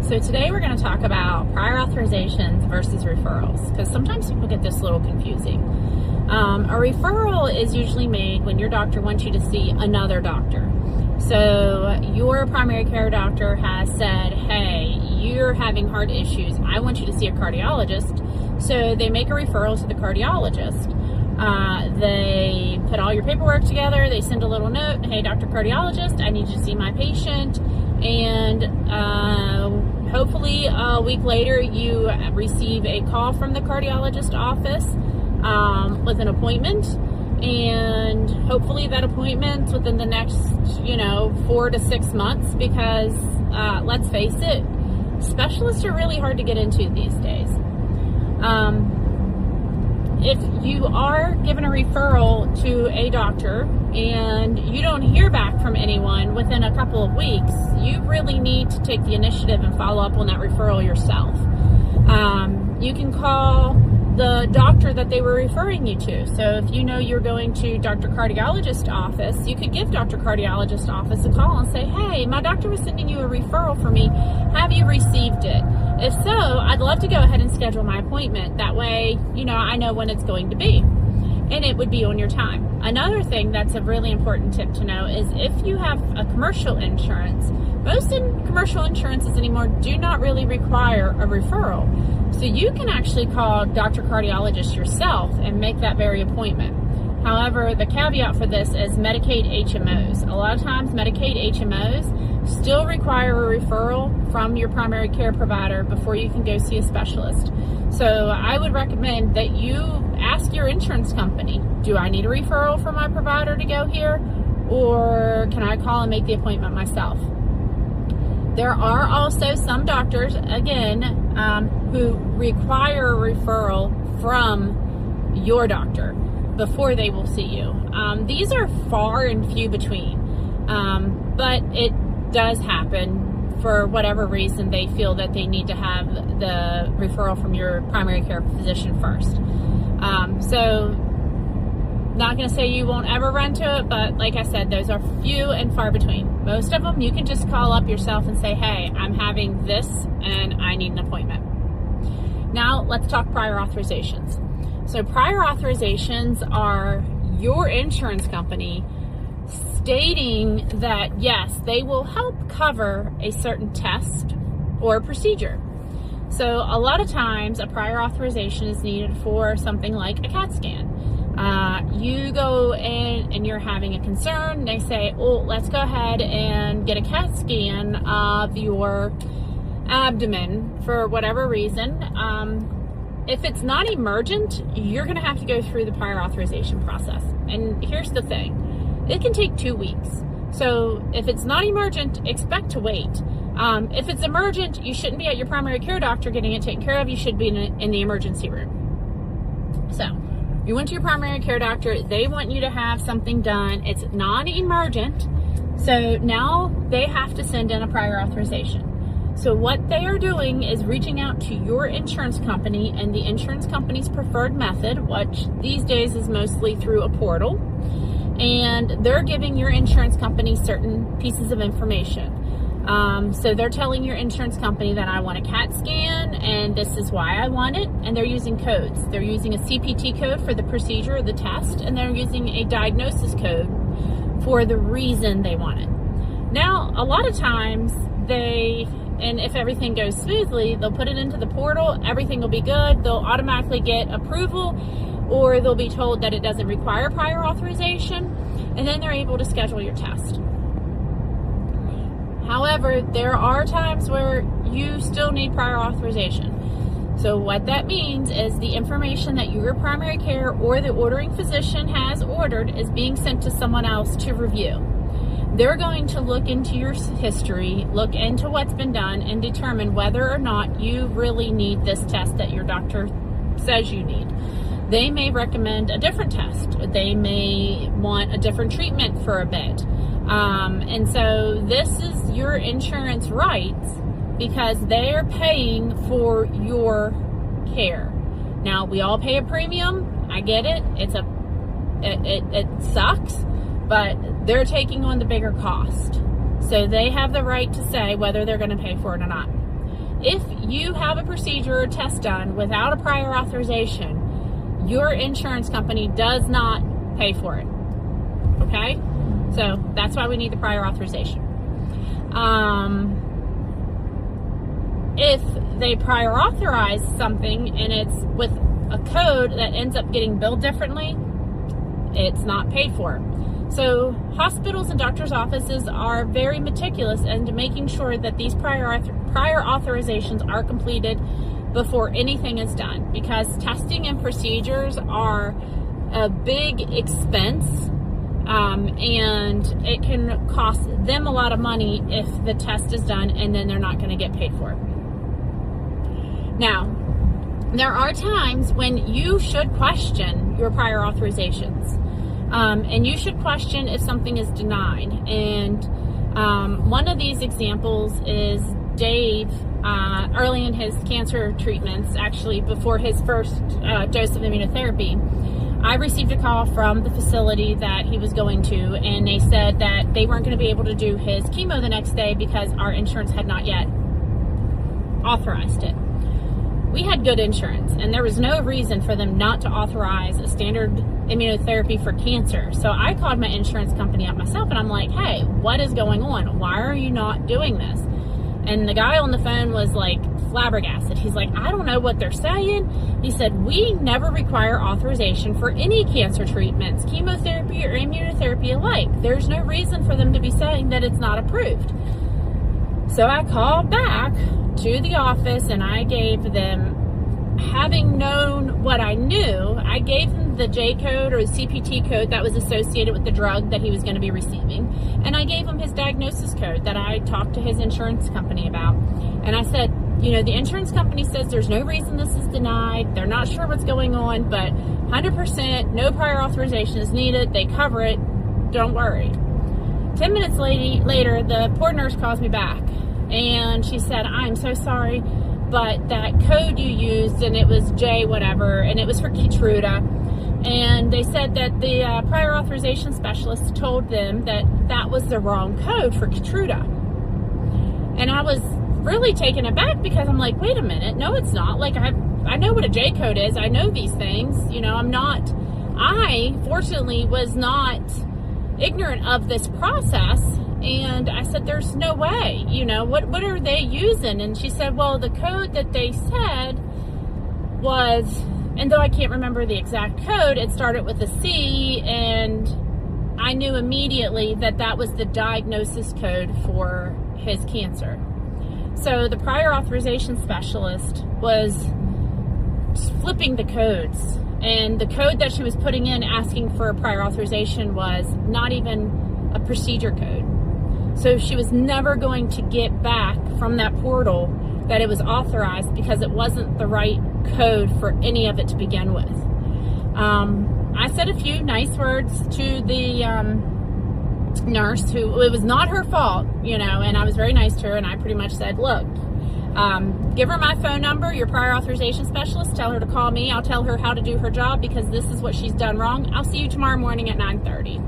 So today we're going to talk about prior authorizations versus referrals, because sometimes people get this a little confusing. A referral is usually made when your doctor wants you to see another doctor. So your primary care doctor has said, hey, you're having heart issues. I want you to see a cardiologist. So they make a referral to the cardiologist. They put all your paperwork together. They send a little note. Hey, Dr. Cardiologist, I need you to see my patient. And hopefully a week later you receive a call from the cardiologist office with an appointment. And hopefully that appointment's within the next, 4 to 6 months, because let's face it, specialists are really hard to get into these days. If you are given a referral to a doctor and you don't hear back from anyone within a couple of weeks, you really need to take the initiative and follow up on that referral yourself. You can call the doctor that they were referring you to. So if you know you're going to Dr. Cardiologist office, you could give Dr. Cardiologist office a call and say, hey, my doctor was sending you a referral for me. Have you received it? If so, I'd love to go ahead and schedule my appointment. That way, I know when it's going to be. And it would be on your time. Another thing that's a really important tip to know is if you have a commercial insurance, most commercial insurances anymore do not really require a referral. So you can actually call Dr. Cardiologist yourself and make that very appointment. However, the caveat for this is Medicaid HMOs. A lot of times Medicaid HMOs still require a referral from your primary care provider before you can go see a specialist. So I would recommend that you ask your insurance company, do I need a referral from my provider to go here, or can I call and make the appointment myself? There are also some doctors, again, who require a referral from your doctor before they will see you. These are far and few between, but it does happen. For whatever reason, they feel that they need to have the referral from your primary care physician first. So not going to say you won't ever run to it, but like I said, those are few and far between. Most of them you can just call up yourself and say, hey, I'm having this and I need an appointment. Now let's talk prior authorizations. So prior authorizations are your insurance company stating that yes, they will help cover a certain test or procedure. So a lot of times a prior authorization is needed for something like a CAT scan. You go in and you're having a concern. They say, oh, let's go ahead and get a CAT scan of your abdomen for whatever reason. If it's not emergent, you're going to have to go through the prior authorization process. And here's the thing. It can take 2 weeks. So if it's not emergent, expect to wait. If it's emergent, you shouldn't be at your primary care doctor getting it taken care of. You should be in the emergency room. So you went to your primary care doctor. They want you to have something done. It's non-emergent. So now they have to send in a prior authorization. So what they are doing is reaching out to your insurance company and the insurance company's preferred method, which these days is mostly through a portal. And they're giving your insurance company certain pieces of information. So they're telling your insurance company that I want a CAT scan and this is why I want it. And they're using codes. They're using a CPT code for the procedure or the test, and they're using a diagnosis code for the reason they want it. Now, a lot of times and if everything goes smoothly, they'll put it into the portal, everything will be good, they'll automatically get approval, or they'll be told that it doesn't require prior authorization, and then they're able to schedule your test. However, there are times where you still need prior authorization. So what that means is the information that your primary care or the ordering physician has ordered is being sent to someone else to review. They're going to look into your history, look into what's been done, and determine whether or not you really need this test that your doctor says you need. They may recommend a different test. They may want a different treatment for a bit. And so this is your insurance rights because they are paying for your care. Now, we all pay a premium. I get it. It sucks, but they're taking on the bigger cost. So they have the right to say whether they're going to pay for it or not. if you have a procedure or test done without a prior authorization, your insurance company does not pay for it. Okay? So that's why we need the prior authorization. If they prior authorize something and it's with a code that ends up getting billed differently, it's not paid for. So hospitals and doctors' offices are very meticulous into making sure that these prior authorizations are completed before anything is done, because testing and procedures are a big expense, and it can cost them a lot of money if the test is done and then they're not going to get paid for it. Now, there are times when you should question your prior authorizations, and you should question if something is denied. And one of these examples is Dave, early in his cancer treatments, actually before his first dose of immunotherapy. I received a call from the facility that he was going to, and they said that they weren't going to be able to do his chemo the next day because our insurance had not yet authorized it. We had good insurance, and there was no reason for them not to authorize a standard immunotherapy for cancer. So I called my insurance company up myself, and I'm like, hey, what is going on? Why are you not doing this? And the guy on the phone was like flabbergasted. He's like, I don't know what they're saying. He said, we never require authorization for any cancer treatments, chemotherapy or immunotherapy alike. There's no reason for them to be saying that it's not approved. So I called back to the office and I gave them, having known what I knew, I gave him the J code or the CPT code that was associated with the drug that he was going to be receiving. And I gave him his diagnosis code that I talked to his insurance company about. And I said, you know, the insurance company says there's no reason this is denied. They're not sure what's going on, but 100% no prior authorization is needed. They cover it. Don't worry. 10 minutes later, the poor nurse calls me back. And she said, I'm so sorry, but that code you used, and it was J whatever, and it was for Keytruda. And they said that the prior authorization specialist told them that that was the wrong code for Keytruda. And I was really taken aback because I'm like, wait a minute, no, it's not. Like, I know what a J code is. I know these things. You know, I fortunately was not ignorant of this process. And I said, there's no way, you know, what are they using? And she said, well, the code that they said was, and though I can't remember the exact code, it started with a C, and I knew immediately that that was the diagnosis code for his cancer. So the prior authorization specialist was flipping the codes, and the code that she was putting in asking for a prior authorization was not even a procedure code. So she was never going to get back from that portal that it was authorized because it wasn't the right code for any of it to begin with. I said a few nice words to the nurse, who, it was not her fault, you know, and I was very nice to her, and I pretty much said, look, give her my phone number, your prior authorization specialist, tell her to call me. I'll tell her how to do her job because this is what she's done wrong. I'll see you tomorrow morning at 9:30.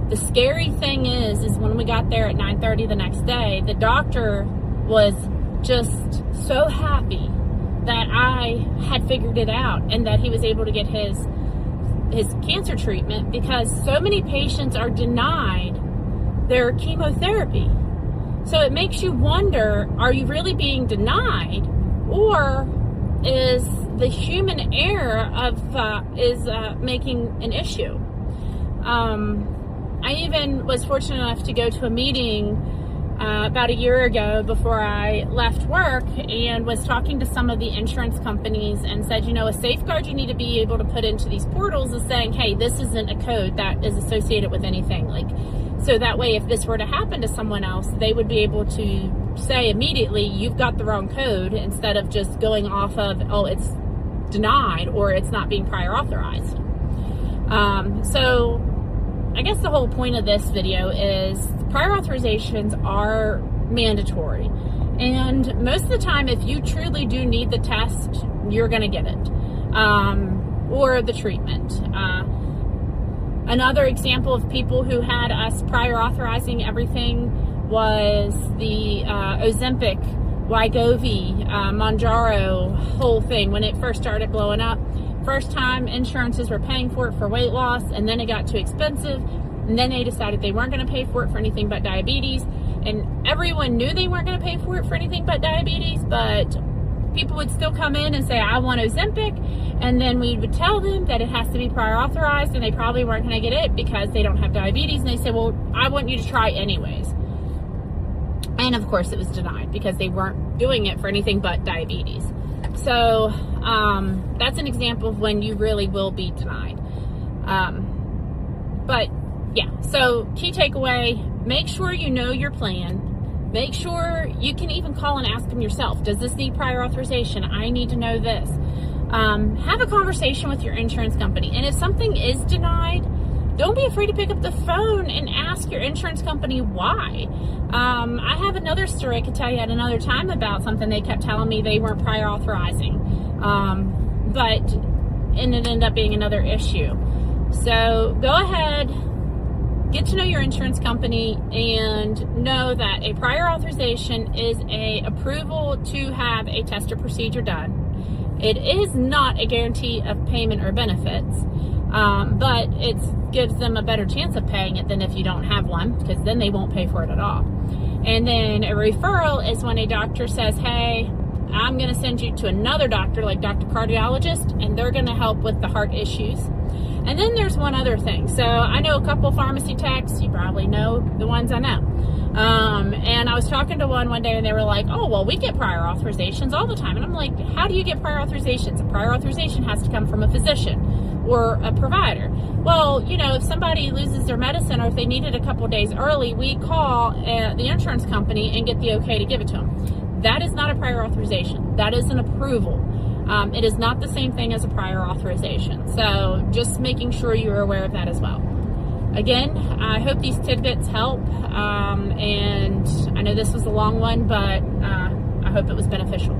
The scary thing is when we got there at 9:30 the next day, the doctor was just so happy that I had figured it out and that he was able to get his cancer treatment, because so many patients are denied their chemotherapy. So it makes you wonder, are you really being denied, or is the human error of making an issue? I even was fortunate enough to go to a meeting about a year ago before I left work, and was talking to some of the insurance companies and said, you know, a safeguard you need to be able to put into these portals is saying, hey, this isn't a code that is associated with anything. Like, so that way, if this were to happen to someone else, they would be able to say immediately, you've got the wrong code, instead of just going off of, oh, it's denied or it's not being prior authorized. So I guess the whole point of this video is prior authorizations are mandatory. And most of the time, if you truly do need the test, you're going to get it, or the treatment. Another example of people who had us prior authorizing everything was the Ozempic Wegovy, Mounjaro, whole thing, when it first started blowing up. First time insurances were paying for it for weight loss, and then it got too expensive, and then they decided they weren't going to pay for it for anything but diabetes, and everyone knew they weren't going to pay for it for anything but diabetes, but people would still come in and say, I want Ozempic, and then we would tell them that it has to be prior authorized, and they probably weren't going to get it because they don't have diabetes, and they say, well, I want you to try anyways. And of course it was denied because they weren't doing it for anything but diabetes. So that's an example of when you really will be denied. But yeah, so key takeaway, make sure you know your plan. Make sure you can even call and ask them yourself. Does this need prior authorization? I need to know this. Have a conversation with your insurance company. And if something is denied, don't be afraid to pick up the phone and ask your insurance company why. I have another story I could tell you at another time about something they kept telling me they weren't prior authorizing. And it ended up being another issue. So go ahead, get to know your insurance company, and know that a prior authorization is an approval to have a test or procedure done. It is not a guarantee of payment or benefits, but it gives them a better chance of paying it than if you don't have one, because then they won't pay for it at all. And then a referral is when a doctor says, hey, I'm going to send you to another doctor, like Dr. Cardiologist, and they're going to help with the heart issues. And then there's one other thing. So I know a couple pharmacy techs, you probably know the ones I know. And I was talking to one day, and they were like, oh, well, we get prior authorizations all the time. And I'm like, how do you get prior authorizations? A prior authorization has to come from a physician or a provider. Well, you know, if somebody loses their medicine or if they need it a couple days early, we call the insurance company and get the okay to give it to them. That is not a prior authorization. That is an approval. It is not the same thing as a prior authorization. So just making sure you're aware of that as well. Again, I hope these tidbits help. And I know this was a long one, but I hope it was beneficial.